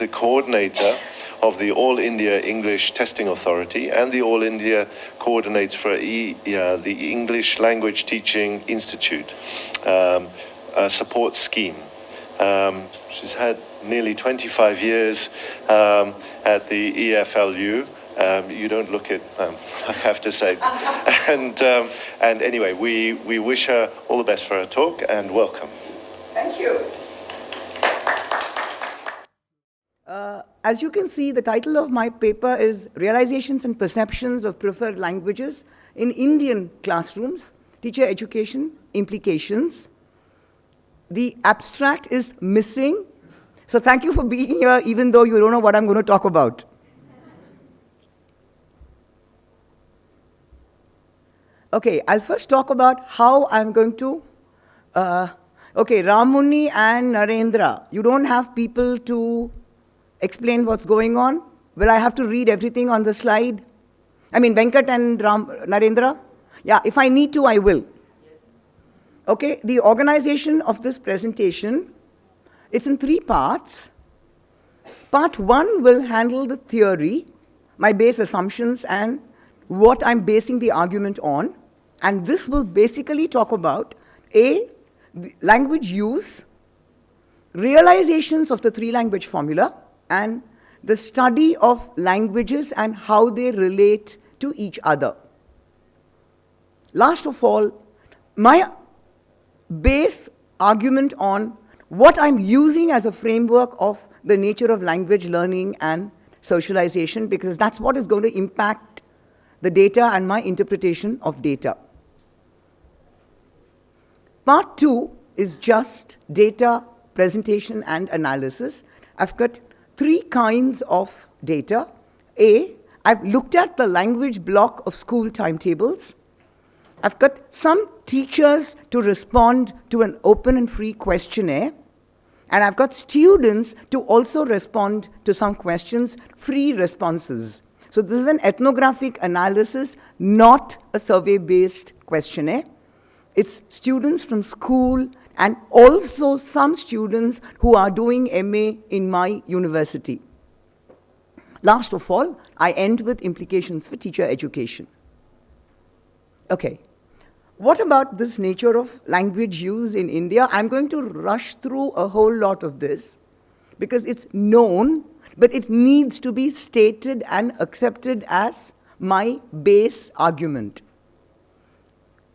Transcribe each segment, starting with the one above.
the coordinator of the All India English Testing Authority and the All India coordinator for the English Language Teaching Institute, a support scheme. She's had nearly 25 years at the EFLU. You don't look it, I have to say. And anyway, we wish her all the best for her talk, and welcome. Thank you. As you can see, the title of my paper is Realisations and Perceptions of Preferred Languages in Indian Classrooms, Teacher Education, Implications. The abstract is missing, so thank you for being here, even though you don't know what I'm going to talk about. Okay, I'll first talk about how I'm going to, okay, Ramuni and Narendra, you don't have people to explain what's going on? Will I have to read everything on the slide? I mean, Venkat and Narendra? Yeah, if I need to, I will. Okay, the organization of this presentation, it's in 3 parts. Part 1 will handle the theory, my base assumptions, and what I'm basing the argument on. And this will basically talk about A, language use, realizations of the 3-language formula, and the study of languages and how they relate to each other. Last of all, my base argument on what I'm using as a framework of the nature of language learning and socialization, because that's what is going to impact the data and my interpretation of data. Part 2 is just data, presentation, and analysis. I've got 3 kinds of data. A, I've looked at the language block of school timetables. I've got some teachers to respond to an open and free questionnaire. And I've got students to also respond to some questions, free responses. So this is an ethnographic analysis, not a survey-based questionnaire. It's students from school and also some students who are doing MA in my university. Last of all, I end with implications for teacher education. Okay. What about this nature of language use in India? I'm going to rush through a whole lot of this because it's known, but it needs to be stated and accepted as my base argument.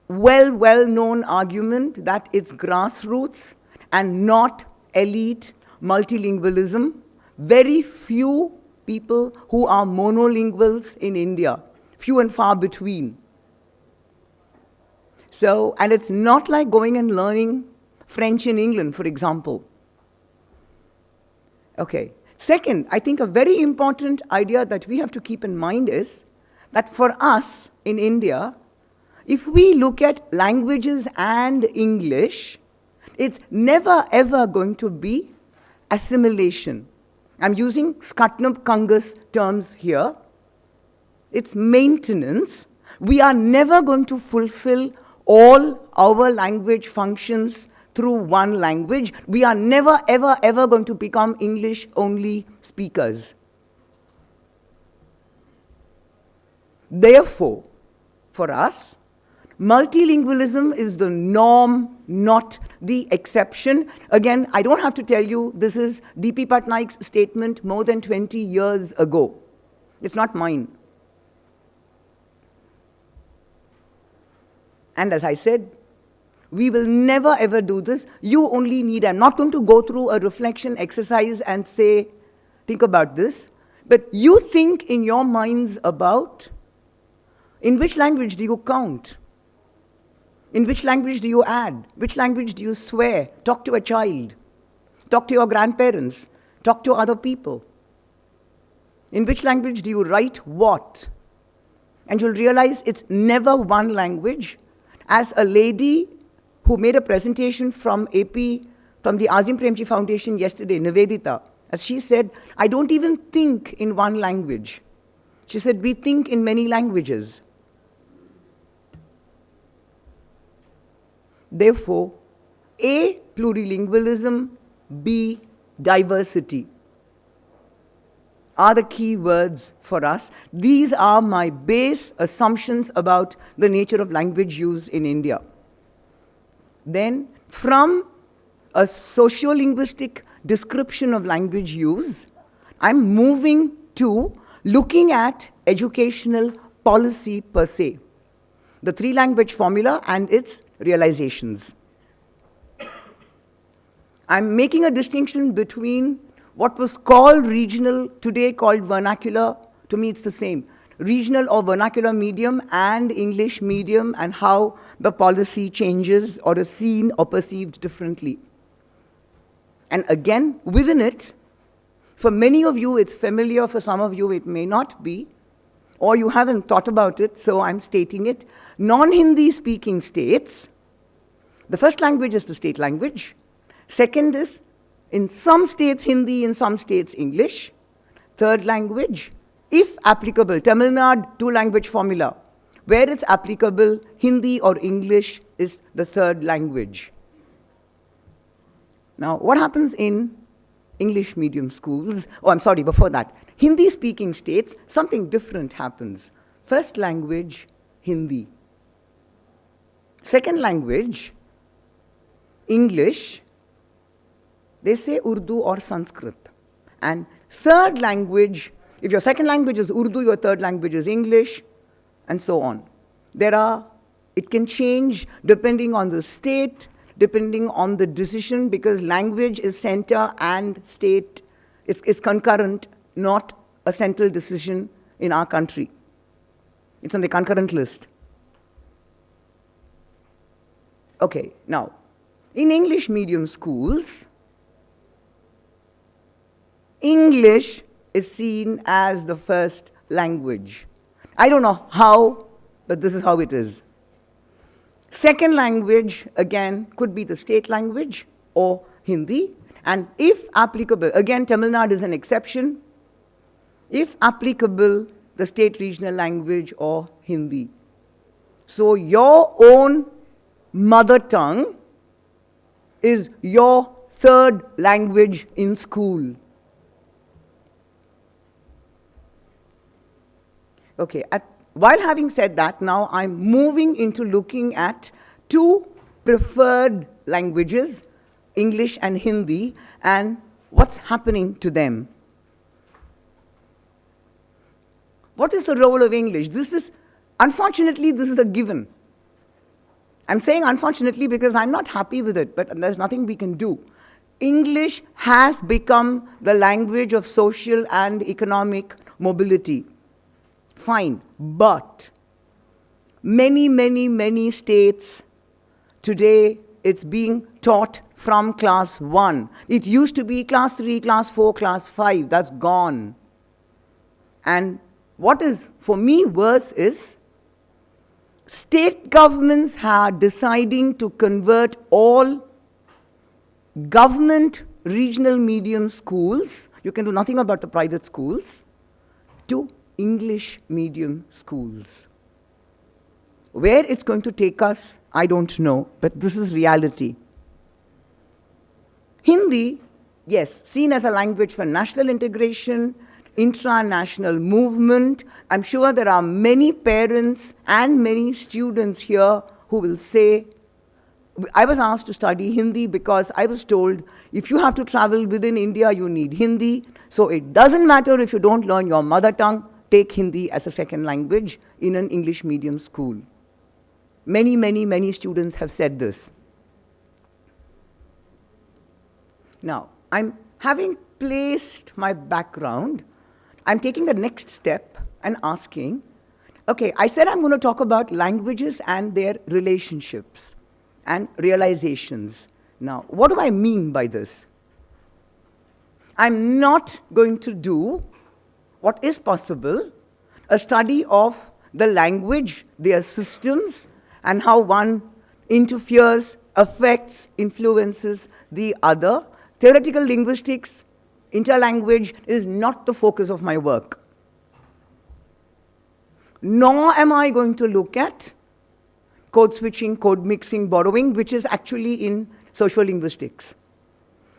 Well-known argument that it's grassroots and not elite multilingualism. Very few people who are monolinguals in India, few and far between. So, and it's not like going and learning French in England, for example. Okay. Second, I think a very important idea that we have to keep in mind is that for us in India, if we look at languages and English, it's never ever going to be assimilation. I'm using Skutnub-Kangas terms here. It's maintenance. We are never going to fulfill all our language functions through one language. We are never, ever, ever going to become English-only speakers. Therefore, for us, multilingualism is the norm, not the exception. Again, I don't have to tell you, this is D.P. Patnaik's statement more than 20 years ago. It's not mine. And as I said, we will never ever do this. You only need, I'm not going to go through a reflection exercise and say, think about this, but you think in your minds about, in which language do you count? In which language do you add? Which language do you swear? Talk to a child. Talk to your grandparents. Talk to other people. In which language do you write what? And you'll realize it's never one language. As a lady who made a presentation from AP, from the Azim Premji Foundation yesterday, Nivedita, as she said, I don't even think in one language. She said, we think in many languages. Therefore, A, plurilingualism, B, diversity. are the key words for us. These are my base assumptions about the nature of language use in India. Then, from a sociolinguistic description of language use, I'm moving to looking at educational policy per se, the three-language formula and its realizations. I'm making a distinction between what was called regional, today called vernacular. To me, it's the same. Regional or vernacular medium and English medium, and how the policy changes or is seen or perceived differently. And again, within it, for many of you it's familiar, for some of you it may not be, or you haven't thought about it, so I'm stating it. Non-Hindi speaking states, the first language is the state language. Second is, in some states Hindi, in some states English. Third language, if applicable, Tamil Nadu two-language formula. Where it's applicable, Hindi or English is the third language. Now, what happens in English medium schools? Oh, I'm sorry, before that. Hindi-speaking states, something different happens. First language, Hindi. Second language, English. They say Urdu or Sanskrit. And third language, if your second language is Urdu, your third language is English, and so on. It can change depending on the state, depending on the decision, because language is center and state is concurrent, not a central decision in our country. It's on the concurrent list. Okay, now, in English medium schools, English is seen as the first language. I don't know how, but this is how it is. Second language, again, could be the state language or Hindi. And if applicable, again, Tamil Nadu is an exception. If applicable, the state regional language or Hindi. So your own mother tongue is your third language in school. Okay, while having said that, now I'm moving into looking at two preferred languages, English and Hindi, and what's happening to them. What is the role of English? Unfortunately, this is a given. I'm saying unfortunately because I'm not happy with it, but there's nothing we can do. English has become the language of social and economic mobility. Fine, but many states today, it's being taught from class 1. It used to be class 3, class 4, class 5. That's gone. And what is, for me, worse is state governments are deciding to convert all government regional medium schools, you can do nothing about the private schools, to English medium schools. Where it's going to take us, I don't know, but this is reality. Hindi, yes, seen as a language for national integration, intra-national movement. I'm sure there are many parents and many students here who will say, I was asked to study Hindi because I was told if you have to travel within India, you need Hindi. So it doesn't matter if you don't learn your mother tongue, take Hindi as a second language in an English medium school. Many students have said this. Now, having placed my background, I'm taking the next step and asking, okay, I said I'm going to talk about languages and their relationships and realizations. Now, what do I mean by this? I'm not going to do what is possible, a study of the language, their systems, and how one interferes, affects, influences the other. Theoretical linguistics, interlanguage is not the focus of my work. Nor am I going to look at code switching, code mixing, borrowing, which is actually in sociolinguistics.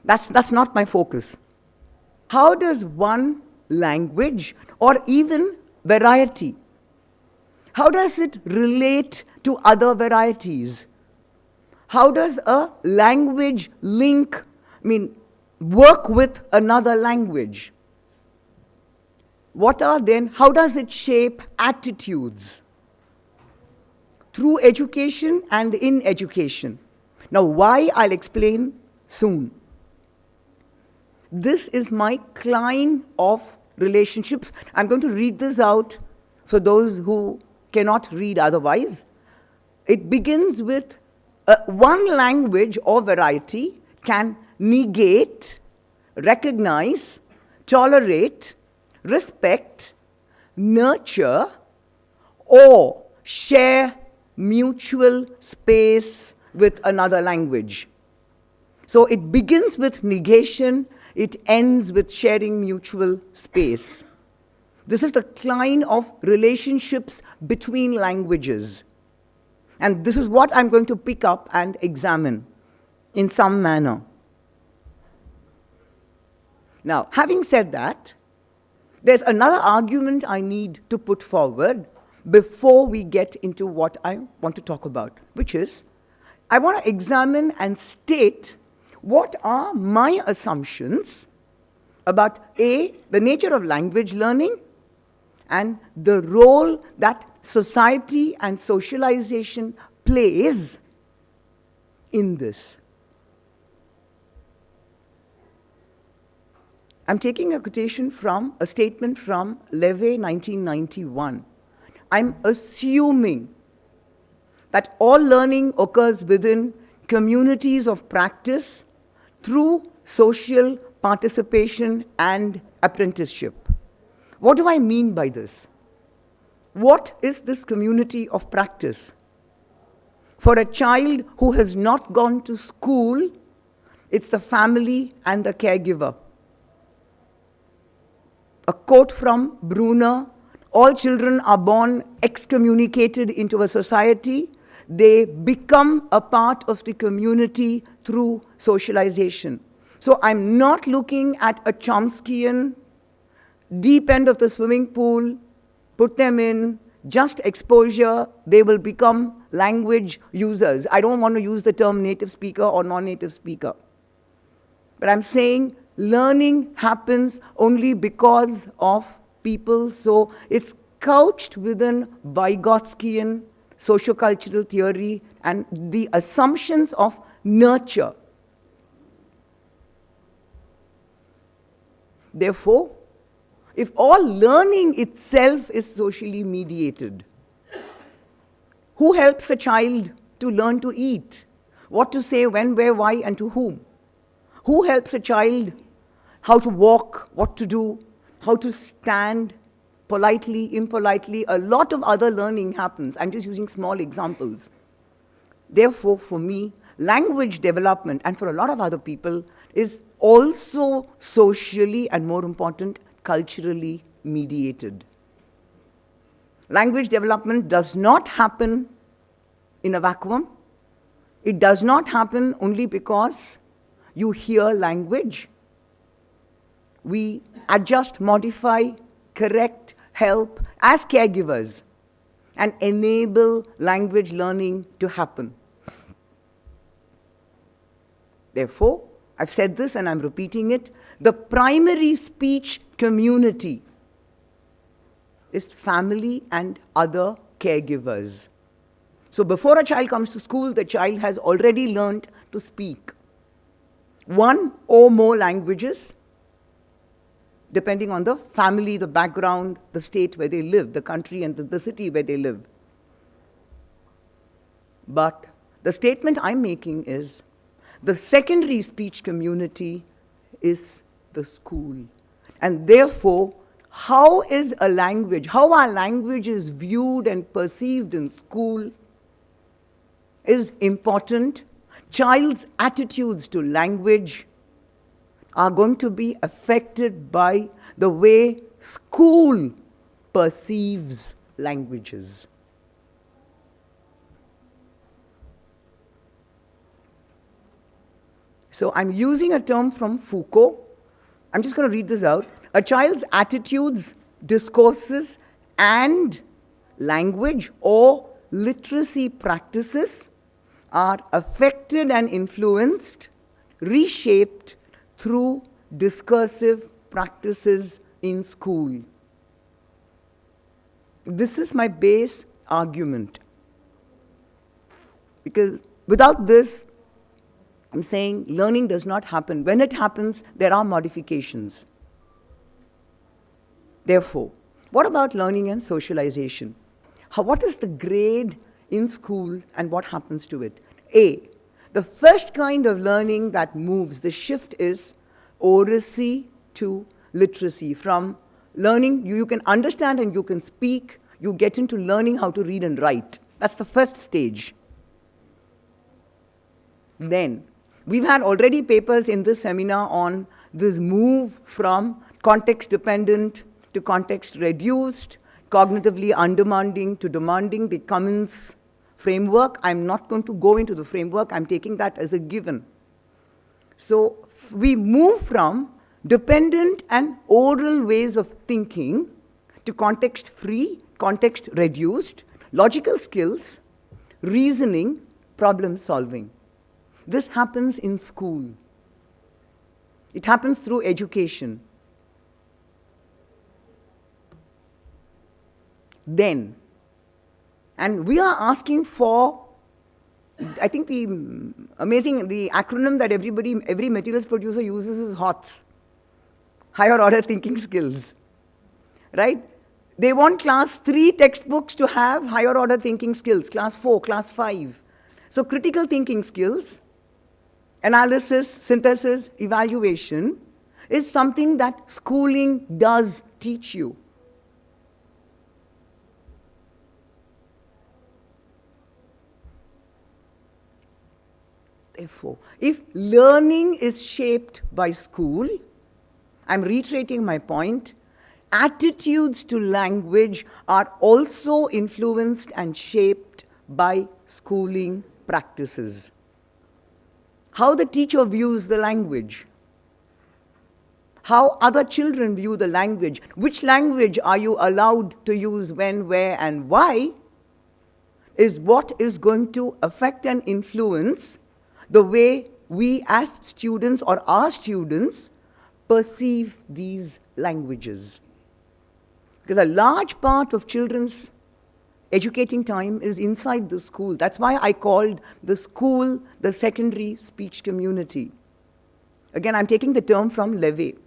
That's not my focus. How does one language or even variety? How does it relate to other varieties? How does a language work with another language? How does it shape attitudes? Through education and in education. Now, why, I'll explain soon. This is my Klein of relationships. I'm going to read this out for those who cannot read otherwise. It begins with one language or variety can negate, recognize, tolerate, respect, nurture, or share mutual space with another language. So it begins with negation, it ends with sharing mutual space. This is the Klein of relationships between languages. And this is what I'm going to pick up and examine in some manner. Now, having said that, there's another argument I need to put forward before we get into what I want to talk about, which is, I want to examine and state what are my assumptions about A, the nature of language learning, and the role that society and socialization plays in this. I'm taking a quotation from a statement from Levy, 1991. I'm assuming that all learning occurs within communities of practice through social participation and apprenticeship. What do I mean by this? What is this community of practice? For a child who has not gone to school, it's the family and the caregiver. A quote from Brunner, all children are born excommunicated into a society. They become a part of the community through socialization. So I'm not looking at a Chomskyan deep end of the swimming pool, put them in, just exposure, they will become language users. I don't want to use the term native speaker or non-native speaker. But I'm saying learning happens only because of people, so it's couched within Vygotskian sociocultural theory and the assumptions of nurture. Therefore, if all learning itself is socially mediated, who helps a child to learn to eat? What to say, when, where, why, and to whom? Who helps a child how to walk, what to do, how to stand, politely, impolitely? A lot of other learning happens. I'm just using small examples. Therefore, for me, language development, and for a lot of other people, is also socially and, more important, culturally mediated. Language development does not happen in a vacuum. It does not happen only because you hear language. We adjust, modify, correct, help as caregivers and enable language learning to happen. Therefore, I've said this and I'm repeating it, the primary speech community is family and other caregivers. So before a child comes to school, the child has already learned to speak one or more languages, depending on the family, the background, the state where they live, the country and the city where they live. But the statement I'm making is the secondary speech community is the school. And therefore, how our language is viewed and perceived in school is important. Child's attitudes to language are going to be affected by the way school perceives languages. So I'm using a term from Foucault. I'm just going to read this out. A child's attitudes, discourses, and language or literacy practices are affected and influenced, reshaped through discursive practices in school. This is my base argument. Because without this, I'm saying learning does not happen. When it happens, there are modifications. Therefore, what about learning and socialization? What is the grade in school and what happens to it? A, the first kind of learning that moves, the shift is oracy to literacy. From learning, you can understand and you can speak, you get into learning how to read and write. That's the first stage. Then, we've had already papers in this seminar on this move from context-dependent to context-reduced, cognitively undemanding to demanding, the Cummins framework. I'm not going to go into the framework. I'm taking that as a given. So we move from dependent and oral ways of thinking to context-free, context-reduced, logical skills, reasoning, problem-solving. This happens in school. It happens through education. Then, and we are asking for, I think the acronym that every materials producer uses is HOTS, higher order thinking skills, right? They want class 3 textbooks to have higher order thinking skills, class 4, class 5. So critical thinking skills, analysis, synthesis, evaluation is something that schooling does teach you. Therefore, if learning is shaped by school, I'm reiterating my point, attitudes to language are also influenced and shaped by schooling practices. How the teacher views the language, how other children view the language, which language are you allowed to use when, where, and why, is what is going to affect and influence the way we as students or our students perceive these languages. Because a large part of children's educating time is inside the school. That's why I called the school the secondary speech community. Again, I'm taking the term from Levy.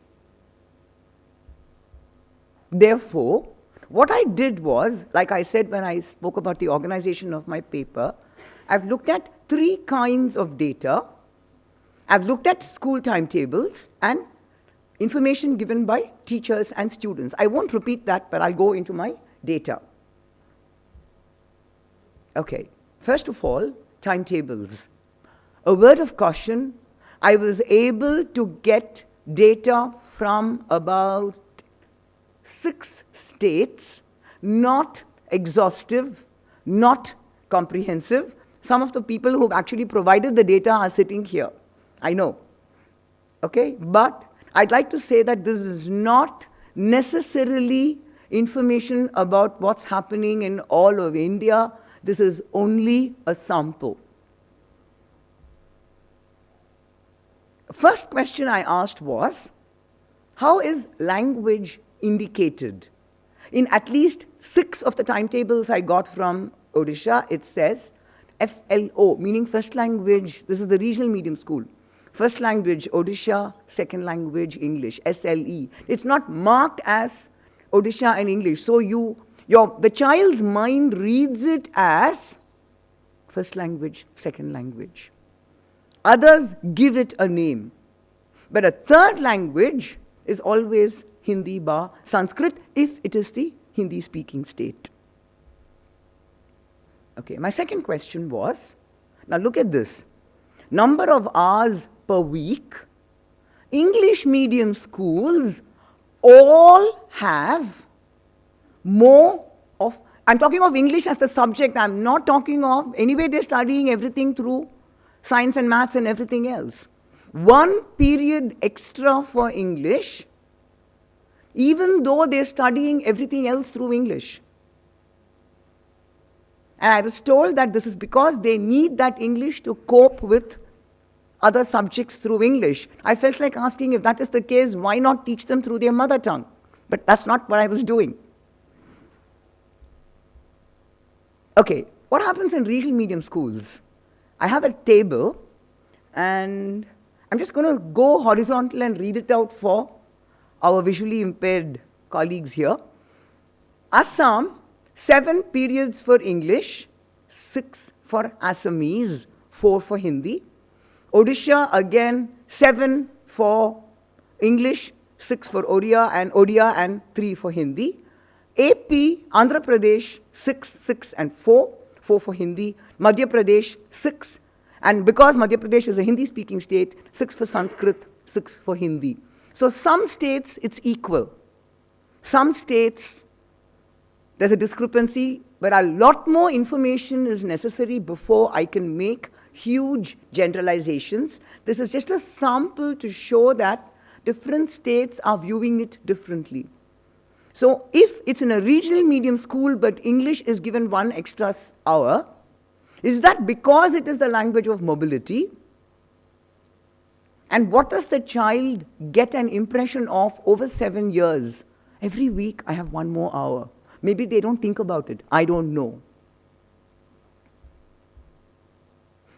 Therefore, what I did was, like I said when I spoke about the organization of my paper, I've looked at 3 kinds of data. I've looked at school timetables and information given by teachers and students. I won't repeat that, but I'll go into my data. Okay, first of all, timetables. A word of caution, I was able to get data from about 6 states, not exhaustive, not comprehensive. Some of the people who've actually provided the data are sitting here, I know. Okay, but I'd like to say that this is not necessarily information about what's happening in all of India. This is only a sample. First question I asked was, how is language indicated? In at least 6 of the timetables I got from Odisha, it says FLO, meaning first language, this is the regional medium school. First language, Odisha, second language, English, SLE. It's not marked as Odisha and English. So the child's mind reads it as first language, second language. Others give it a name. But a third language is always Hindi bar Sanskrit if it is the Hindi-speaking state. Okay, my second question was, now look at this. Number of hours per week, English medium schools all have more of, I'm talking of English as the subject, I'm not talking of, anyway they're studying everything through science and maths and everything else. 1 period extra for English even though they're studying everything else through English. And I was told that this is because they need that English to cope with other subjects through English. I felt like asking, if that is the case, why not teach them through their mother tongue? But that's not what I was doing. Okay, what happens in regional medium schools? I have a table, and I'm just going to go horizontal and read it out for our visually impaired colleagues here. Assam, 7 periods for English, 6 for Assamese, 4 for Hindi. Odisha, again, 7 for English, 6 for Odia, and 3 for Hindi. AP, Andhra Pradesh, 6, 6, and 4, 4 for Hindi. Madhya Pradesh, 6, and because Madhya Pradesh is a Hindi-speaking state, 6 for Sanskrit, 6 for Hindi. So some states, it's equal. Some states, there's a discrepancy, but a lot more information is necessary before I can make huge generalizations. This is just a sample to show that different states are viewing it differently. So if it's in a regional medium school, but English is given 1 extra hour, is that because it is the language of mobility? And what does the child get an impression of over 7 years? Every week I have 1 more hour. Maybe they don't think about it. I don't know.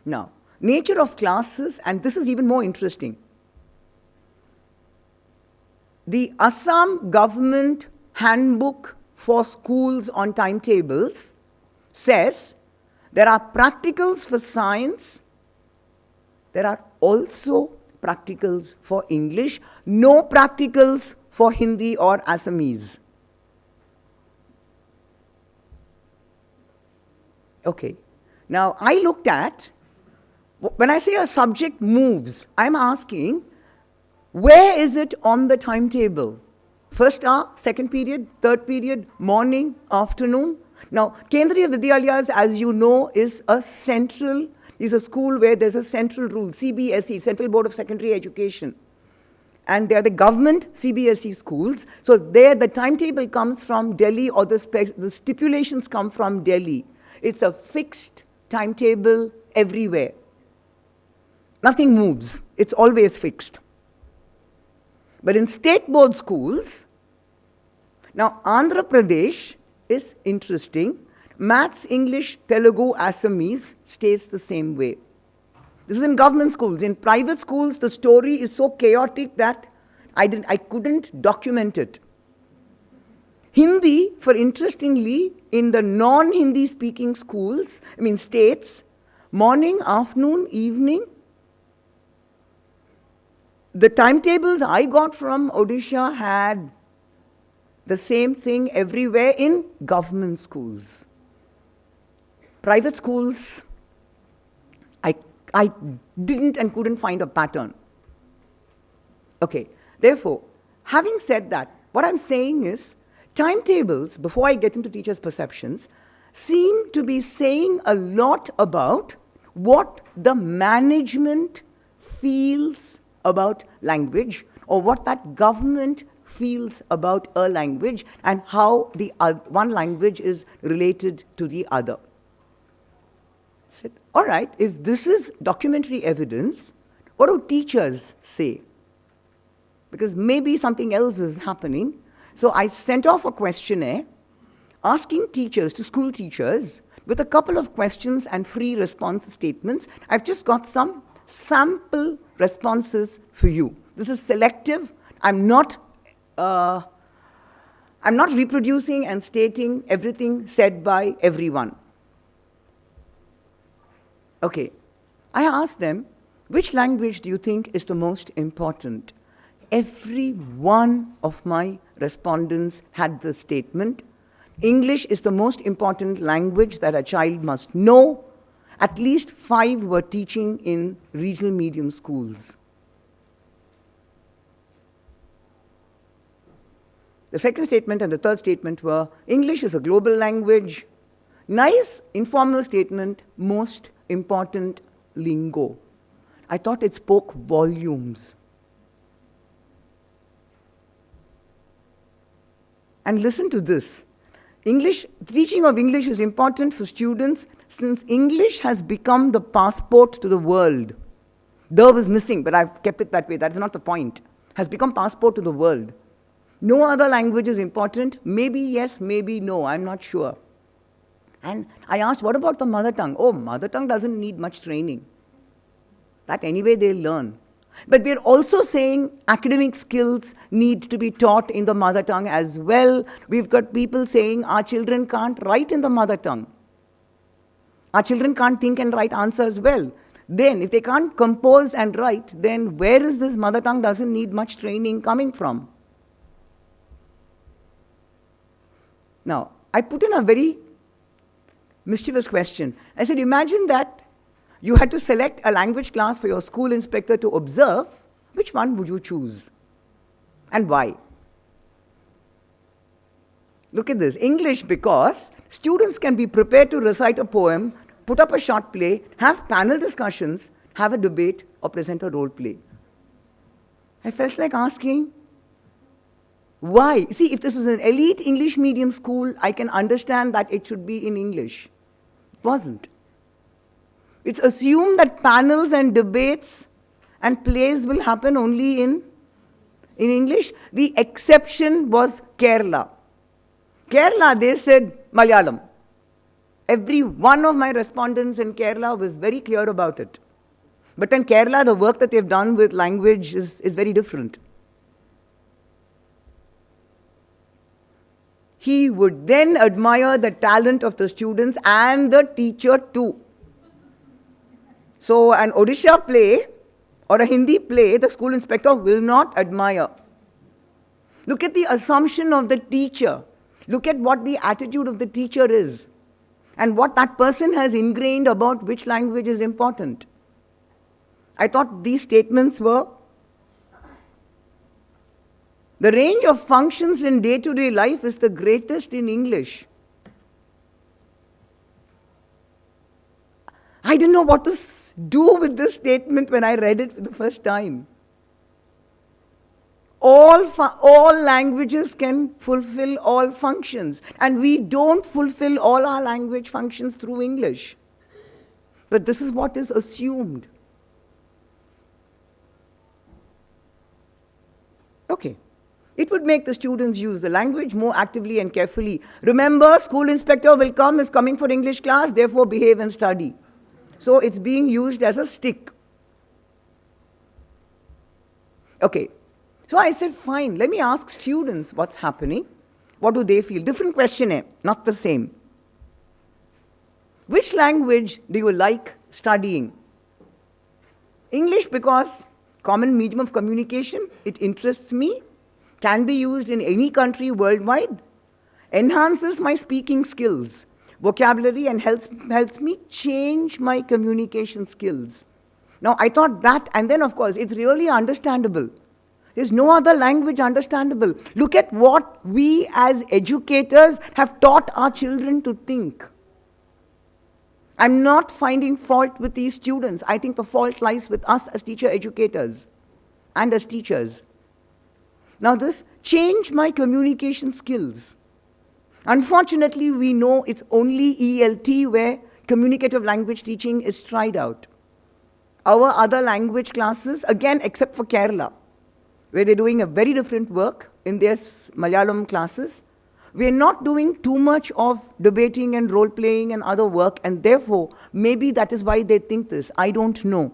Now, nature of classes, and this is even more interesting. The Assam government handbook for schools on timetables says there are practicals for science, there are also practicals for English, no practicals for Hindi or Assamese. Okay. Now, I looked at, when I say a subject moves, I'm asking, where is it on the timetable? First hour, second period, third period, morning, afternoon. Now, Kendriya Vidyalayas, as you know, is a school where there's a central rule, CBSE, Central Board of Secondary Education. And they are the government CBSE schools. So there, the timetable comes from Delhi, or the stipulations come from Delhi. It's a fixed timetable everywhere. Nothing moves. It's always fixed. But in state board schools, now Andhra Pradesh is interesting. Maths, English, Telugu, Assamese stays the same way. This is in government schools. In private schools, the story is so chaotic that I couldn't document it. Hindi, for interestingly, in the non-Hindi speaking schools, states, morning, afternoon, evening. The timetables I got from Odisha had the same thing everywhere in government schools. Private schools, I didn't and couldn't find a pattern. Okay, therefore, having said that, what I'm saying is, timetables, before I get into teachers' perceptions, seem to be saying a lot about what the management feels about language, or what that government feels about a language, and how the one language is related to the other. I said, all right, if this is documentary evidence, what do teachers say? Because maybe something else is happening. So I sent off a questionnaire asking teachers, to school teachers, with a couple of questions and free response statements. I've just got some sample responses for you. This is selective. I'm not reproducing and stating everything said by everyone. Okay, I asked them, which language do you think is the most important? Every one of my respondents had the statement, English is the most important language that a child must know. At least 5 were teaching in regional medium schools. The second statement and the third statement were, English is a global language. Nice informal statement, most important lingo. I thought it spoke volumes. And listen to this. Teaching of English is important for students since English has become the passport to the world. The was missing, but I've kept it that way. That is not the point. Has become passport to the world. No other language is important. Maybe yes, maybe no. I'm not sure. And I asked, what about the mother tongue? Oh, mother tongue doesn't need much training. That anyway they'll learn. But we're also saying academic skills need to be taught in the mother tongue as well. We've got people saying our children can't write in the mother tongue. Our children can't think and write answers well. Then, if they can't compose and write, then where is this mother tongue doesn't need much training coming from? Now, I put in a very mischievous question. I said, imagine that you had to select a language class for your school inspector to observe. Which one would you choose? And why? Look at this. English, because students can be prepared to recite a poem, put up a short play, have panel discussions, have a debate, or present a role play. I felt like asking, why? See, if this was an elite English medium school, I can understand that it should be in English. It wasn't. It's assumed that panels and debates and plays will happen only in English. The exception was Kerala. Kerala, they said Malayalam. Every one of my respondents in Kerala was very clear about it. But then Kerala, the work that they've done with language is very different. He would then admire the talent of the students and the teacher too. So an Odisha play or a Hindi play, the school inspector will not admire. Look at the assumption of the teacher. Look at what the attitude of the teacher is and what that person has ingrained about which language is important. I thought these statements were the range of functions in day-to-day life is the greatest in English. I didn't know what to do with this statement when I read it for the first time. All languages can fulfill all functions, and we don't fulfill all our language functions through English. But this is what is assumed. Okay. It would make the students use the language more actively and carefully. Remember, school inspector will come, is coming for English class, therefore behave and study. So it's being used as a stick. Okay. So I said, fine, let me ask students what's happening. What do they feel? Different questionnaire, not the same. Which language do you like studying? English because common medium of communication, it interests me, can be used in any country worldwide, enhances my speaking skills, vocabulary, and helps me change my communication skills. Now, I thought that, and then, of course, it's really understandable. There's no other language understandable. Look at what we as educators have taught our children to think. I'm not finding fault with these students. I think the fault lies with us as teacher educators and as teachers. Now this, change my communication skills. Unfortunately, we know it's only ELT where communicative language teaching is tried out. Our other language classes, again, except for Kerala, where they're doing a very different work in their Malayalam classes, we're not doing too much of debating and role-playing and other work, and therefore, maybe that is why they think this. I don't know.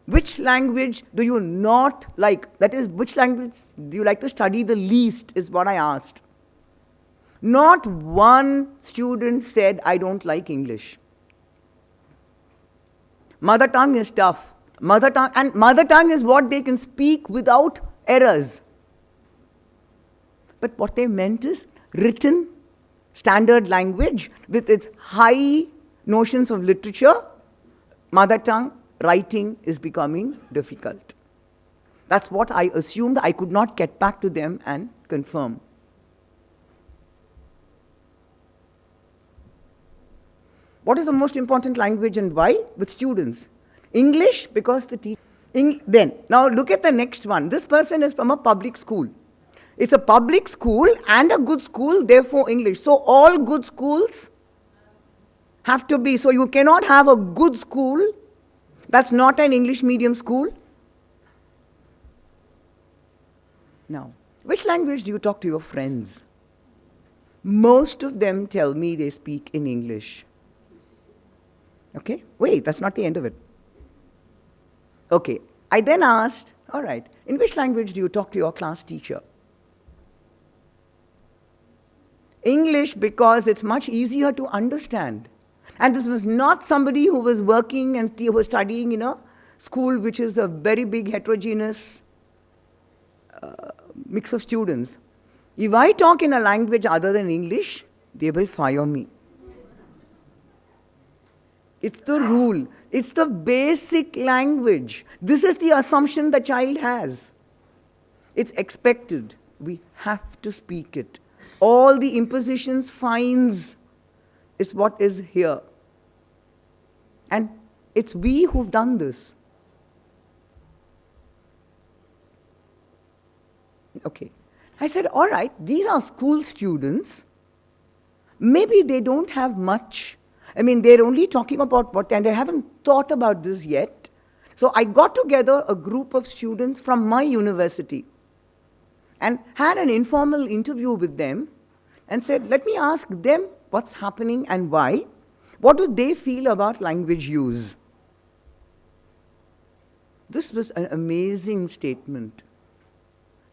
Which language do you not like? That is, which language do you like to study the least, is what I asked. Not one student said, I don't like English. Mother tongue is tough. Mother tongue is what they can speak without errors. But what they meant is written standard language with its high notions of literature, mother tongue, writing is becoming difficult. That's what I assumed. I could not get back to them and confirm. What is the most important language and why? With students. English, because the teacher. Then, now look at the next one. This person is from a public school. It's a public school and a good school, therefore English. So all good schools have to be, so you cannot have a good school that's not an English medium school. Now, which language do you talk to your friends? Most of them tell me they speak in English. Okay? Wait, that's not the end of it. Okay, I then asked, all right, in which language do you talk to your class teacher? English, because it's much easier to understand. And this was not somebody who was working and who was studying in a school which is a very big heterogeneous mix of students. If I talk in a language other than English, they will fire me. It's the rule. It's the basic language. This is the assumption the child has. It's expected. We have to speak it. All the impositions, fines, is what is here. And it's we who've done this. Okay. I said, all right, these are school students. Maybe they don't have much. I mean, they're only talking about what, and they haven't thought about this yet. So I got together a group of students from my university and had an informal interview with them and said, let me ask them what's happening and why. What do they feel about language use? This was an amazing statement.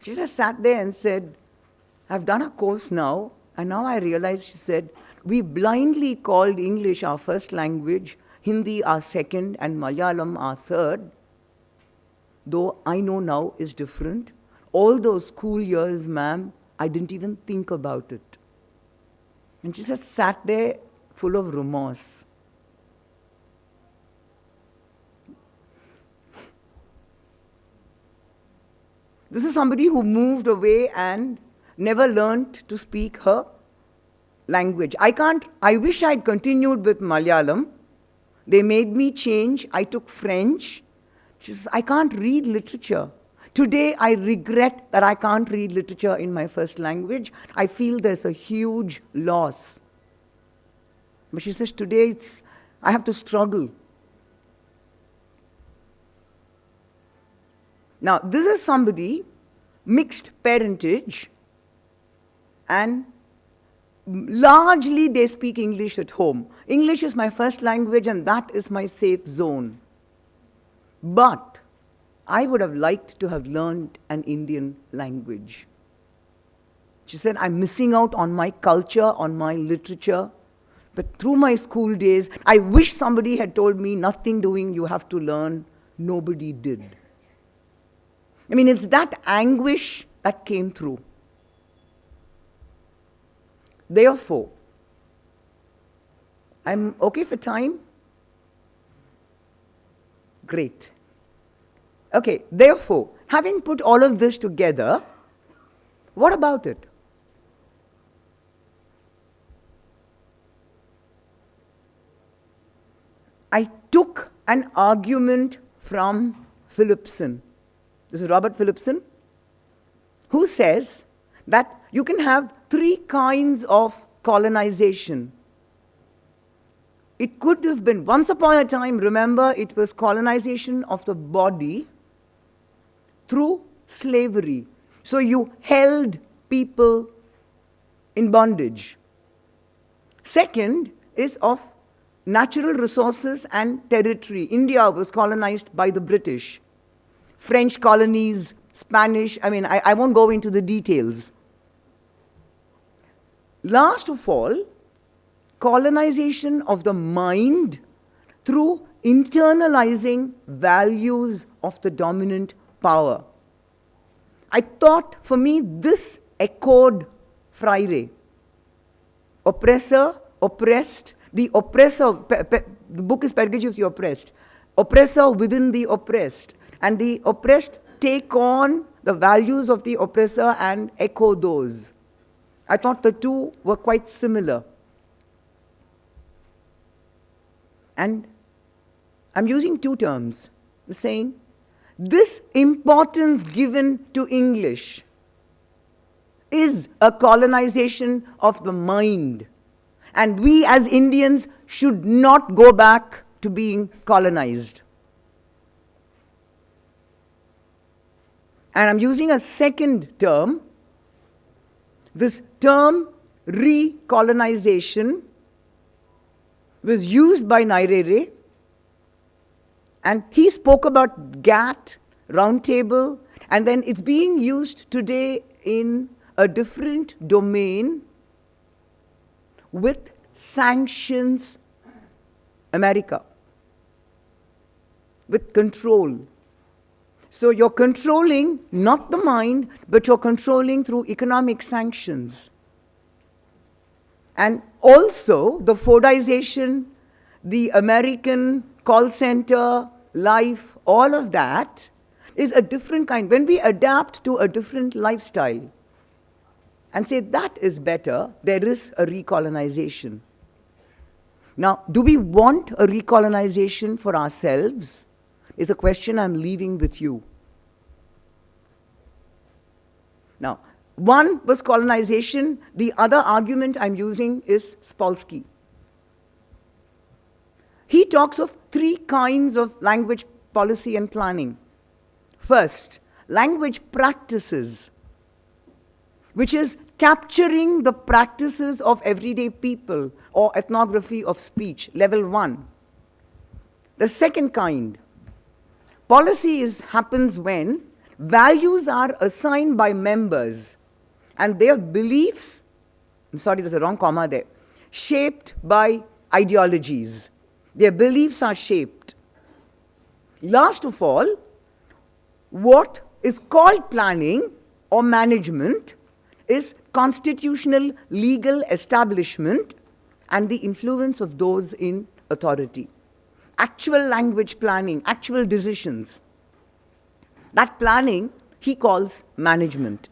She just sat there and said, I've done a course now, and now I realize, she said, we blindly called English our first language, Hindi our second, and Malayalam our third, though I know now is different. All those school years, ma'am, I didn't even think about it. And she just sat there full of remorse. This is somebody who moved away and never learned to speak her language. I wish I'd continued with Malayalam. They made me change. I took French. She says, I can't read literature. Today, I regret that I can't read literature in my first language. I feel there's a huge loss. But she says, today, I have to struggle. Now, this is somebody, mixed parentage, and largely they speak English at home. English is my first language, and that is my safe zone. But I would have liked to have learned an Indian language. She said, I'm missing out on my culture, on my literature. But through my school days, I wish somebody had told me, nothing doing, you have to learn. Nobody did. I mean, it's that anguish that came through. Therefore, I'm okay for time? Great. Okay, therefore, having put all of this together, what about it? I took an argument from Philipson. This is Robert Philipson, who says that you can have three kinds of colonization. It could have been, once upon a time, remember, it was colonization of the body through slavery. So you held people in bondage. Second is of natural resources and territory. India was colonized by the British. French colonies, Spanish, I won't go into the details. Last of all, colonization of the mind through internalizing values of the dominant power. I thought, for me, this echoed Freire. Oppressor, oppressed, the oppressor, the book is Pedagogy of the Oppressed. Oppressor within the oppressed. And the oppressed take on the values of the oppressor and echo those. I thought the two were quite similar. And I'm using two terms. I'm saying, this importance given to English is a colonization of the mind. And we as Indians should not go back to being colonized. And I'm using a second term. This term, recolonization, was used by Nyerere, and he spoke about GATT, Roundtable, and then it's being used today in a different domain with sanctions America, with control. So you're controlling not the mind, but you're controlling through economic sanctions. And also the Fordization, the American call center, life, all of that is a different kind. When we adapt to a different lifestyle and say that is better, there is a recolonization. Now, do we want a recolonization for ourselves? Is a question I'm leaving with you. Now, one was colonization. The other argument I'm using is Spolsky. He talks of three kinds of language policy and planning. First, language practices, which is capturing the practices of everyday people, or ethnography of speech, level 1. The second kind, policy happens when values are assigned by members and their beliefs, I'm sorry, there's a wrong comma there, shaped by ideologies. Their beliefs are shaped. Last of all, what is called planning or management is constitutional legal establishment and the influence of those in authority. Actual language planning, actual decisions. That planning he calls management.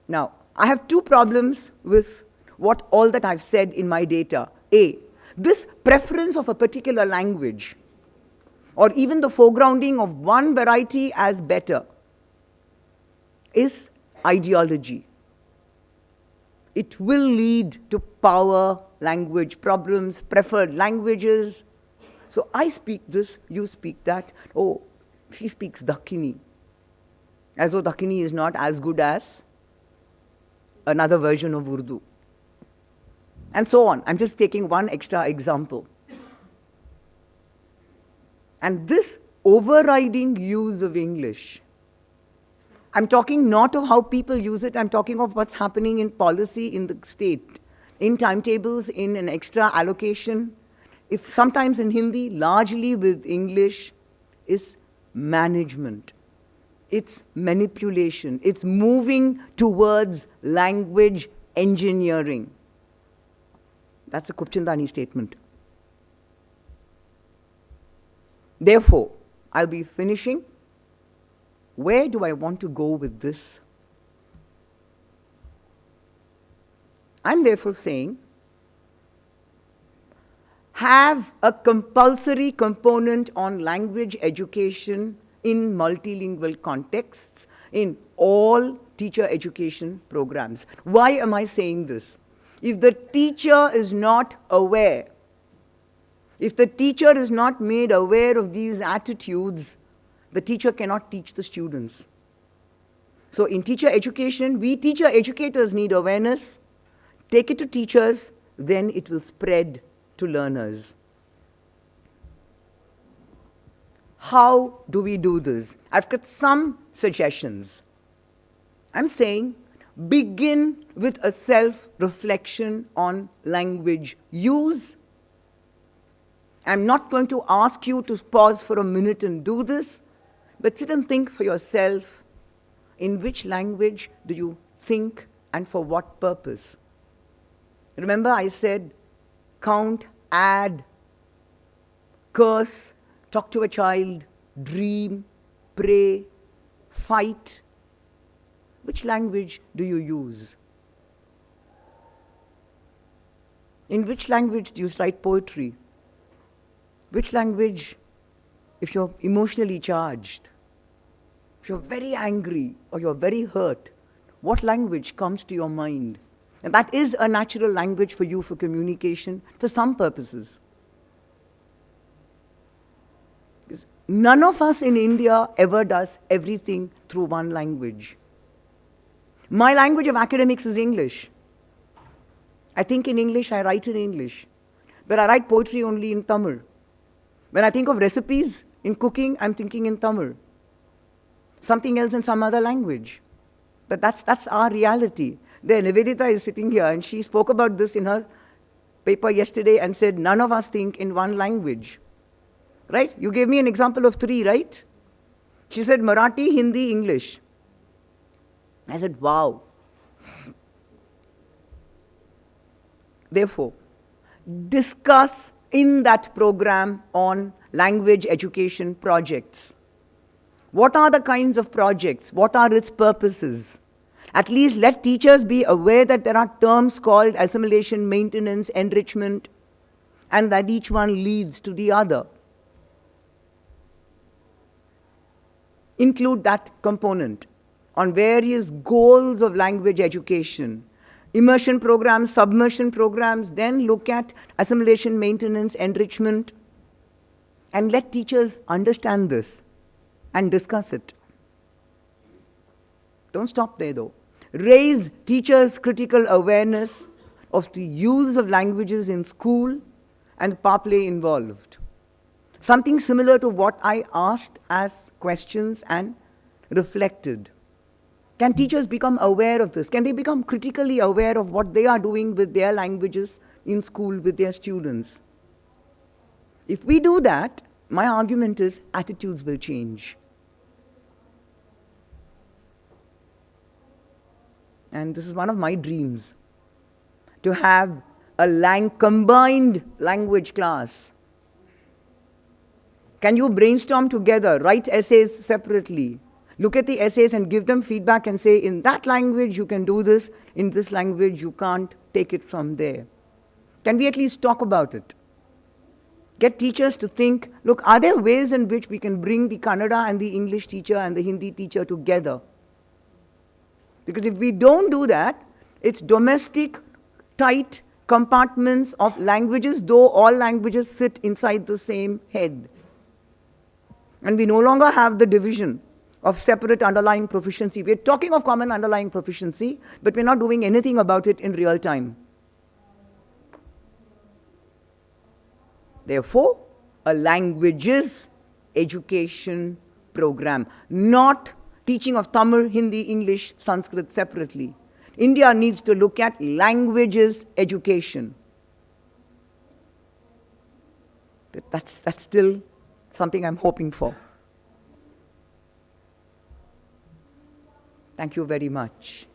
Now, I have two problems with what all that I've said in my data. A, this preference of a particular language, or even the foregrounding of one variety as better, is ideology. It will lead to power, language problems, preferred languages. So I speak this, you speak that. Oh, she speaks Dakhini. As though Dakhini is not as good as another version of Urdu. And so on. I'm just taking one extra example. And this overriding use of English, I'm talking not of how people use it, I'm talking of what's happening in policy in the state, in timetables, in an extra allocation, if sometimes in Hindi, largely with English, is management. It's manipulation. It's moving towards language engineering. That's a Kupchandani statement. Therefore, I'll be finishing. Where do I want to go with this? I'm therefore saying, have a compulsory component on language education in multilingual contexts in all teacher education programs. Why am I saying this? If the teacher is not aware, if the teacher is not made aware of these attitudes, the teacher cannot teach the students. So in teacher education, we teacher educators need awareness. Take it to teachers, then it will spread to learners. How do we do this? I've got some suggestions. I'm saying begin with a self-reflection on language use. I'm not going to ask you to pause for a minute and do this, but sit and think for yourself, in which language do you think and for what purpose? Remember I said count, add, curse, talk to a child, dream, pray, fight. Which language do you use? In which language do you write poetry? Which language, if you're emotionally charged? if you're very angry or you're very hurt, what language comes to your mind? And that is a natural language for you for communication for some purposes. Because none of us in India ever does everything through one language. My language of academics is English. I think in English, I write in English. But I write poetry only in Tamil. When I think of recipes in cooking, I'm thinking in Tamil. Something else in some other language. But that's our reality. There, Nivedita is sitting here, and she spoke about this in her paper yesterday and said, none of us think in one language. Right? You gave me an example of 3, right? She said Marathi, Hindi, English. I said, wow. Therefore, discuss in that program on language education projects. What are the kinds of projects? What are its purposes? At least let teachers be aware that there are terms called assimilation, maintenance, enrichment, and that each one leads to the other. Include that component on various goals of language education. Immersion programs, submersion programs, then look at assimilation, maintenance, enrichment, and let teachers understand this and discuss it. Don't stop there though. Raise teachers' critical awareness of the use of languages in school and the power play involved. Something similar to what I asked as questions and reflected. Can teachers become aware of this? Can they become critically aware of what they are doing with their languages in school with their students? If we do that, my argument is attitudes will change. And this is one of my dreams, to have a combined language class. Can you brainstorm together, write essays separately, look at the essays and give them feedback and say, in that language you can do this, in this language you can't, take it from there. Can we at least talk about it? Get teachers to think, look, are there ways in which we can bring the Kannada and the English teacher and the Hindi teacher together? Because if we don't do that, it's domestic, tight compartments of languages, though all languages sit inside the same head. And we no longer have the division of separate underlying proficiency. We're talking of common underlying proficiency, but we're not doing anything about it in real time. Therefore, a languages education program, not teaching of Tamil, Hindi, English, Sanskrit separately. India needs to look at languages education. That's still something I'm hoping for. Thank you very much.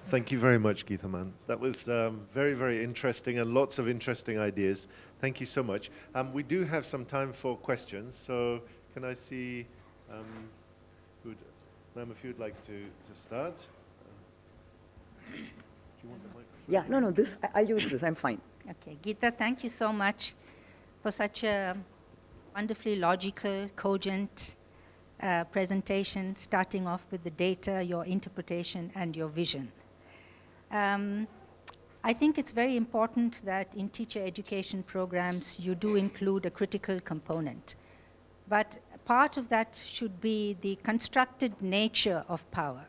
Thank you very much, Geetha, man. That was very, very interesting and lots of interesting ideas. Thank you so much. We do have some time for questions, so can I see, ma'am, if you'd like to start. Do you want the microphone? Yeah, no, I'll use this, I'm fine. Okay, Geetha, thank you so much for such a wonderfully logical, cogent presentation, starting off with the data, your interpretation, and your vision. I think it's very important that in teacher education programs, you do include a critical component. But part of that should be the constructed nature of power,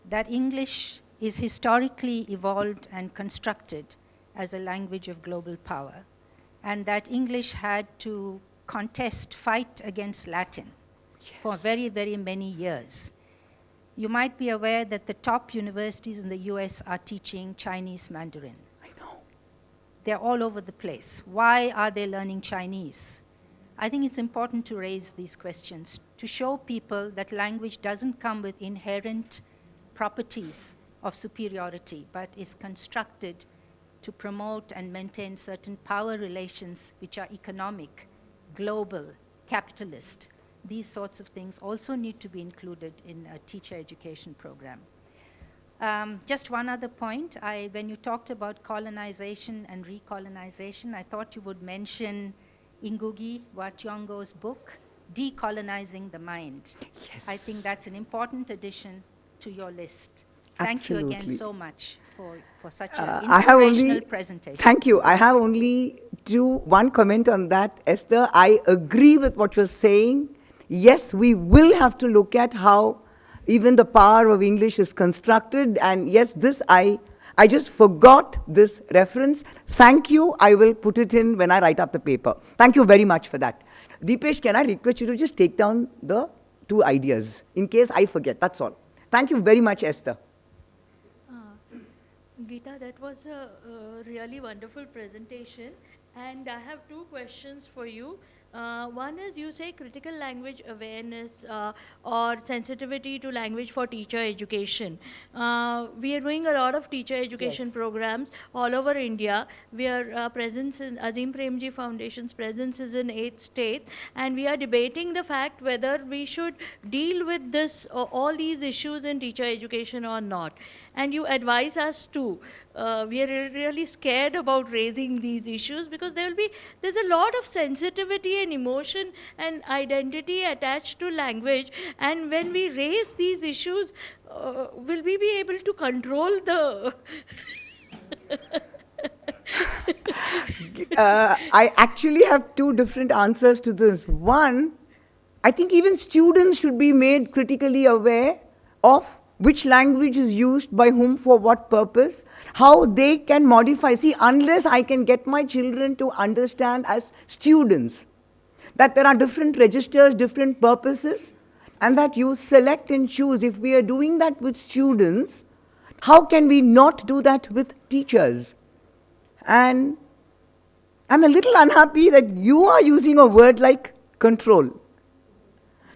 that English is historically evolved and constructed as a language of global power, and that English had to fight against Latin for very, very many years. You might be aware that the top universities in the US are teaching Chinese Mandarin. I know. They're all over the place. Why are they learning Chinese? I think it's important to raise these questions, to show people that language doesn't come with inherent properties of superiority, but is constructed to promote and maintain certain power relations which are economic, global, capitalist. These sorts of things also need to be included in a teacher education program. Just one other point. When you talked about colonization and recolonization, I thought you would mention Ngugi wa Thiong'o's book, Decolonizing the Mind. Yes. I think that's an important addition to your list. Thank you again Absolutely. so much for such an I have inspirational only, presentation. thank you. I have only one comment on that, Esther. I agree with what you're saying. Yes, we will have to look at how even the power of English is constructed. And yes, I just forgot this reference. Thank you. I will put it in when I write up the paper. Thank you very much for that. Deepesh, can I request you to just take down the 2 ideas in case I forget? That's all. Thank you very much, Esther. Geetha, that was a really wonderful presentation, and I have 2 questions for you. One is, you say critical language awareness or sensitivity to language for teacher education. We are doing a lot of teacher education programs all over India. Our presence in Azim Premji Foundation's presence is in 8 states, and we are debating the fact whether we should deal with this all these issues in teacher education or not. And you advise us to. We are really scared about raising these issues because there's a lot of sensitivity and emotion and identity attached to language, and when we raise these issues, will we be able to control the I actually have 2 different answers to this. One, I think even students should be made critically aware of which language is used by whom for what purpose, how they can modify. See, unless I can get my children to understand as students that there are different registers, different purposes, and that you select and choose. If we are doing that with students, how can we not do that with teachers? And I'm a little unhappy that you are using a word like control.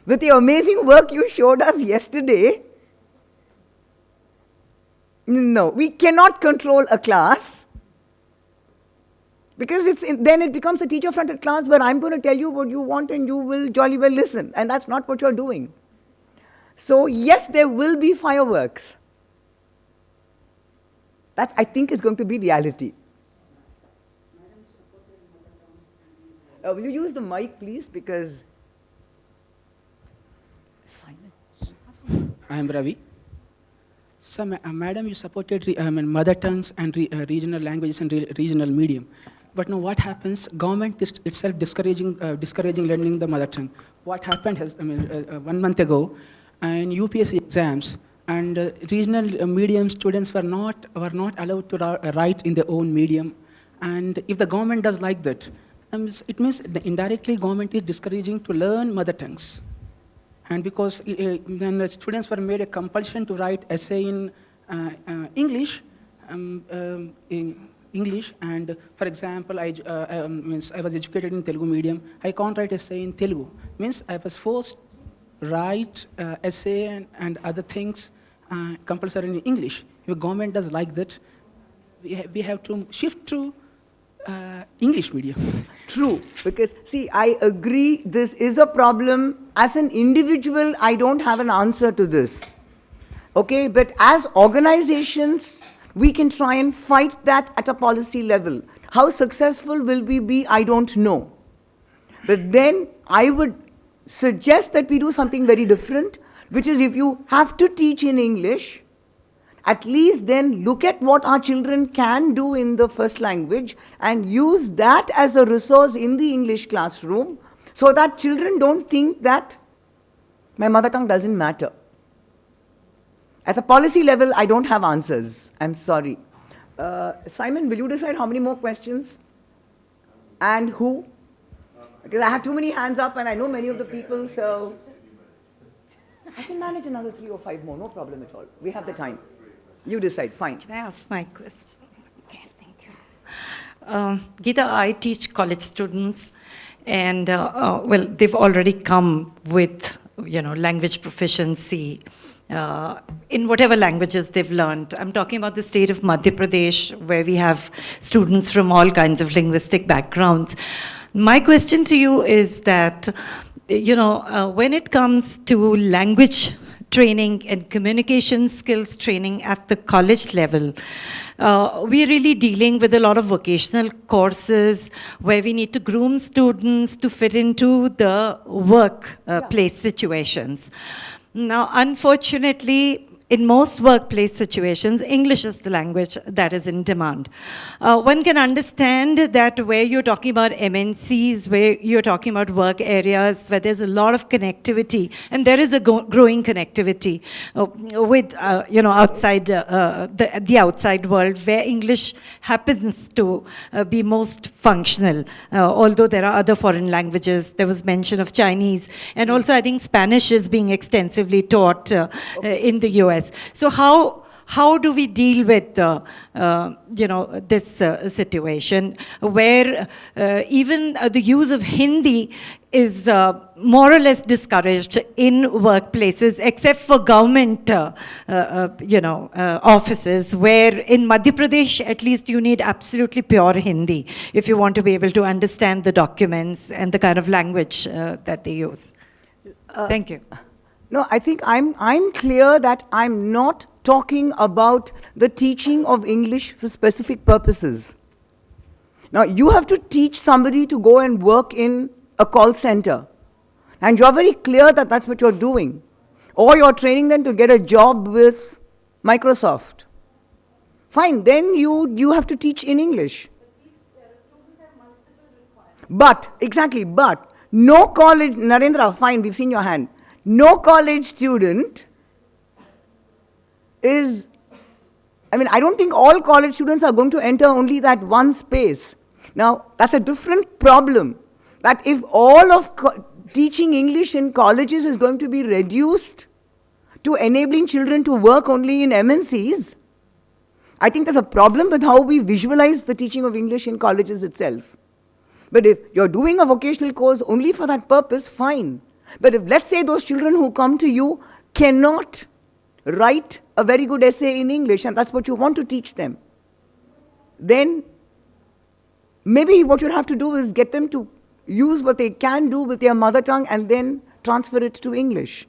With the amazing work you showed us yesterday, no, we cannot control a class because then it becomes a teacher-fronted class where I'm going to tell you what you want and you will jolly well listen, and that's not what you're doing. So yes, there will be fireworks. That, I think, is going to be reality. Will you use the mic, please, because... I am Ravi. So, madam, you supported mother tongues and regional languages and regional medium. But now what happens? Government is itself discouraging learning the mother tongue. What happened 1 month ago in UPSC exams, and regional medium students were not allowed to write in their own medium. And if the government does like that, it means indirectly government is discouraging to learn mother tongues. And because then the students were made a compulsion to write essay in English, and for example, I was educated in Telugu medium. I can't write essay in Telugu. Means I was forced to write essay and other things compulsory in English. If government does like that, we have to shift to English medium. True, because see, I agree this is a problem. As an individual, I don't have an answer to this. Okay, but as organizations, we can try and fight that at a policy level. How successful will we be, I don't know. But then I would suggest that we do something very different, which is if you have to teach in English, at least then look at what our children can do in the first language and use that as a resource in the English classroom so that children don't think that my mother tongue doesn't matter. At the policy level, I don't have answers. I'm sorry. Simon, will you decide how many more questions? And who? Because I have too many hands up and I know many of the people, so I can manage another 3 or 5 more, no problem at all. We have the time. You decide, fine. Can I ask my question? Okay, thank you. Geetha, I teach college students, and well, they've already come with, language proficiency in whatever languages they've learned. I'm talking about the state of Madhya Pradesh, where we have students from all kinds of linguistic backgrounds. My question to you is that, when it comes to language training and communication skills training at the college level, we're really dealing with a lot of vocational courses where we need to groom students to fit into the workplace situations. Now, unfortunately, in most workplace situations, English is the language that is in demand. One can understand that where you're talking about MNCs, where you're talking about work areas, where there's a lot of connectivity, and there is a growing connectivity with, outside the outside world, where English happens to be most functional, although there are other foreign languages. There was mention of Chinese, and also I think Spanish is being extensively taught in the US. So how do we deal with this situation where even the use of Hindi is more or less discouraged in workplaces, except for government offices, where in Madhya Pradesh at least you need absolutely pure Hindi if you want to be able to understand the documents and the kind of language that they use. Thank you. No, I think I'm clear that I'm not talking about the teaching of English for specific purposes. Now, you have to teach somebody to go and work in a call center. And you're very clear that that's what you're doing. Or you're training them to get a job with Microsoft. Fine, then you have to teach in English. But no college, Narendra, fine, we've seen your hand. No college student is, I don't think all college students are going to enter only that one space. Now, that's a different problem. That if all of teaching English in colleges is going to be reduced to enabling children to work only in MNCs, I think there's a problem with how we visualize the teaching of English in colleges itself. But if you're doing a vocational course only for that purpose, fine. But if, let's say, those children who come to you cannot write a very good essay in English, and that's what you want to teach them, then maybe what you'll have to do is get them to use what they can do with their mother tongue and then transfer it to English.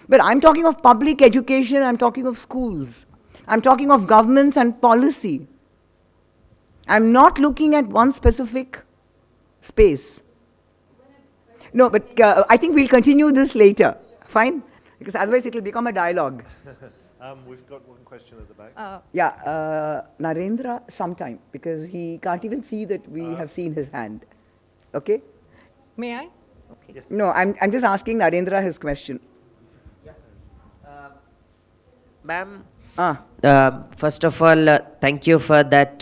But I'm talking of public education, I'm talking of schools, I'm talking of governments and policy. I'm not looking at one specific space. No, but I think we'll continue this later. Fine? Because otherwise it will become a dialogue. We've got one question at the back. Narendra sometime, because he can't even see that we have seen his hand. Okay? May I? Okay. Yes. No, I'm just asking Narendra his question. Ma'am, first of all, thank you for that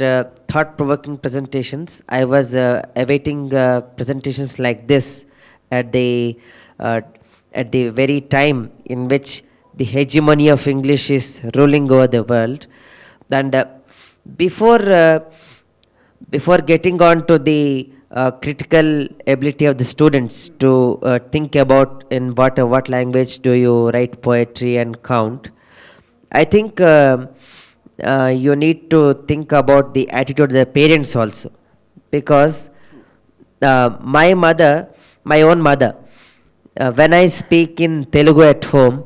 thought-provoking presentations. I was awaiting presentations like this at the very time in which the hegemony of English is ruling over the world. And before getting on to the critical ability of the students to think about in what language do you write poetry and count, I think you need to think about the attitude of the parents also, because my own mother, when I speak in Telugu at home,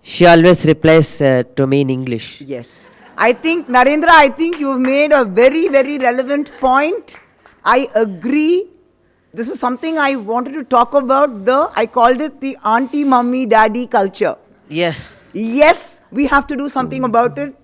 she always replies to me in English. Yes. I think, Narendra, you've made a very, very relevant point. I agree. This is something I wanted to talk about. I called it the auntie, mummy, daddy culture. Yeah. Yes, we have to do something about it.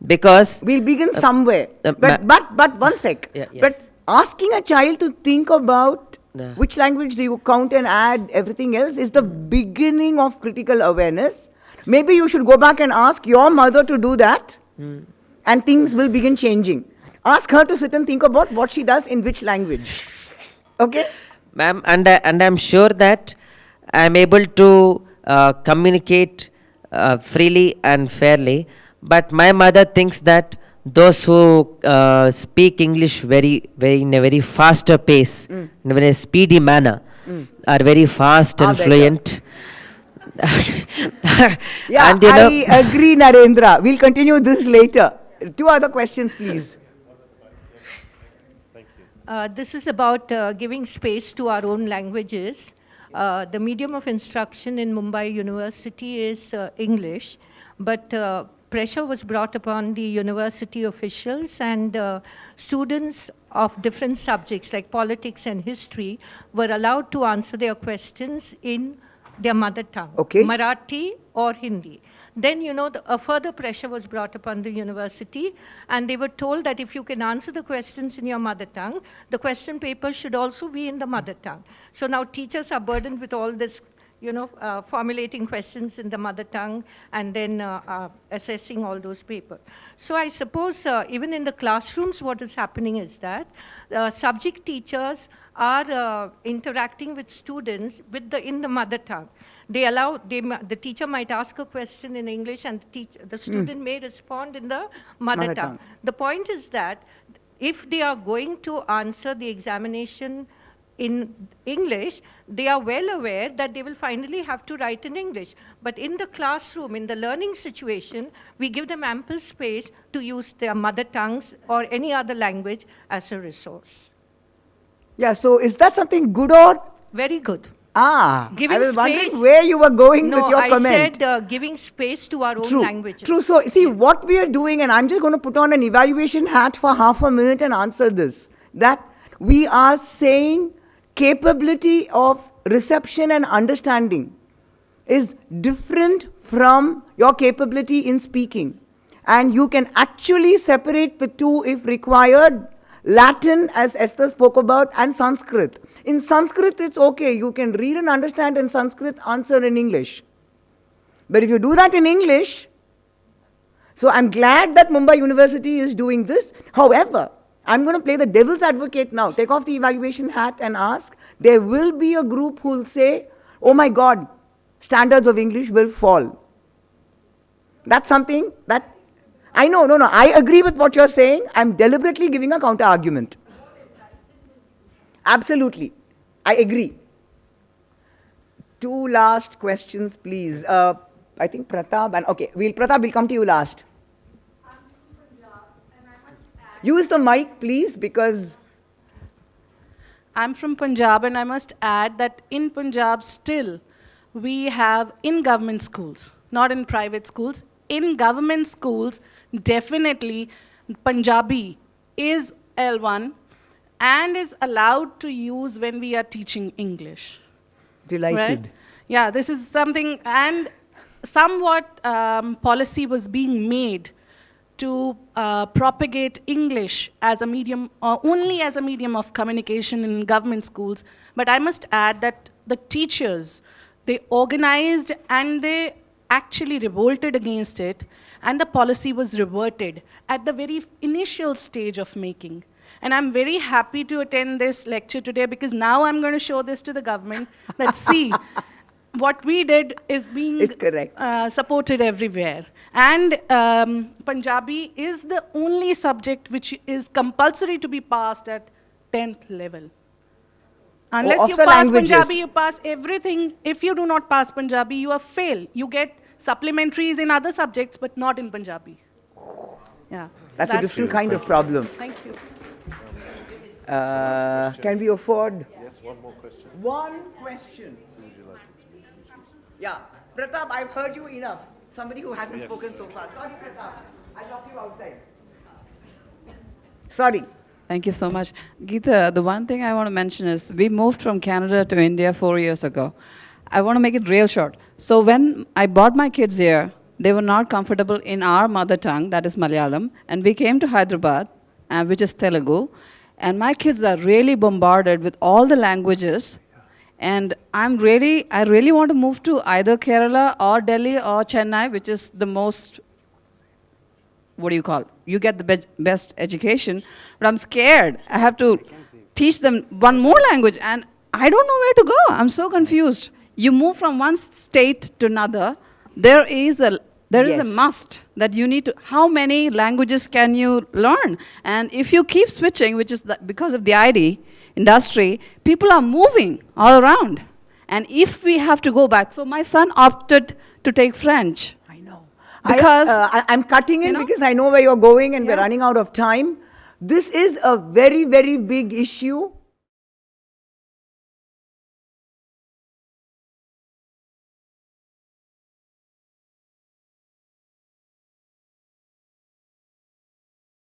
Because we'll begin somewhere. But one sec. Yeah, yes. But asking a child to think about which language do you count and add everything else is the beginning of critical awareness. Maybe you should go back and ask your mother to do that, and things will begin changing. Ask her to sit and think about what she does in which language. Okay? Ma'am, and I'm sure that I'm able to communicate freely and fairly, but my mother thinks that those who speak English in a very faster pace, in a very speedy manner, are very fast and fluent. Yeah, and, I agree, Narendra. We'll continue this later. 2 other questions, please. This is about giving space to our own languages. The medium of instruction in Mumbai University is English, but pressure was brought upon the university officials, and students of different subjects like politics and history were allowed to answer their questions in their mother tongue, Okay. Marathi or Hindi. Then, a further pressure was brought upon the university, and they were told that if you can answer the questions in your mother tongue, the question paper should also be in the mother tongue. So now teachers are burdened with all this, formulating questions in the mother tongue and then assessing all those papers. So I suppose even in the classrooms, what is happening is that subject teachers are interacting with students in the mother tongue. The teacher might ask a question in English, and the student may respond in the mother tongue. The point is that if they are going to answer the examination in English, they are well aware that they will finally have to write in English. But in the classroom, in the learning situation, we give them ample space to use their mother tongues or any other language as a resource. Yeah, so is that something good or? Very good. I Giving was wondering space- where you were going with your comment. No, I said giving space to our own languages. True. So, see, what we are doing, and I'm just going to put on an evaluation hat for half a minute and answer this, that we are saying capability of reception and understanding is different from your capability in speaking. And you can actually separate the two if required. Latin, as Esther spoke about, and Sanskrit. In Sanskrit, it's okay. You can read and understand in Sanskrit, answer in English. But if you do that in English, so I'm glad that Mumbai University is doing this. However, I'm going to play the devil's advocate now. Take off the evaluation hat and ask. There will be a group who will say, oh my God, standards of English will fall. That's something that I know, I agree with what you're saying. I'm deliberately giving a counter argument. Absolutely. I agree. Two last questions, please. I think Pratap, and okay, Pratap, we'll come to you last. Use the mic, please, because... I'm from Punjab, and I must add that in Punjab still, we have in government schools, not in private schools, in government schools, definitely Punjabi is L1 and is allowed to use when we are teaching English. Delighted. Right? Yeah, this is something, and somewhat policy was being made to propagate English as a medium, only as a medium of communication in government schools. But I must add that the teachers, they organized and they actually revolted against it, and the policy was reverted at the very initial stage of making. And I'm very happy to attend this lecture today, because now I'm going to show this to the government that, see, what we did is being supported everywhere. And Punjabi is the only subject which is compulsory to be passed at 10th level. Unless you pass Punjabi, you pass everything. If you do not pass Punjabi, you are fail. You get supplementaries in other subjects, but not in Punjabi. Yeah. That's a different kind of problem. Thank you. Can we afford? Yes, one more question. One question. Yeah. Pratap, I've heard you enough. Somebody who hasn't spoken so far. Sorry, Pratap. I'll lock you outside. Sorry. Thank you so much. Geetha, the one thing I want to mention is we moved from Canada to India 4 years ago. I want to make it real short. So when I brought my kids here, they were not comfortable in our mother tongue, that is Malayalam, and we came to Hyderabad, which is Telugu, and my kids are really bombarded with all the languages, and I really want to move to either Kerala or Delhi or Chennai, which is the most, you get the best education, but I'm scared. I have to teach them one more language, and I don't know where to go. I'm so confused. You move from one state to another, there is a must that you need to, how many languages can you learn? And if you keep switching, which is because of the ID industry, people are moving all around. And if we have to go back, so my son opted to take French. I know. Because I'm cutting in because I know where you're going and we're running out of time. This is a very, very big issue.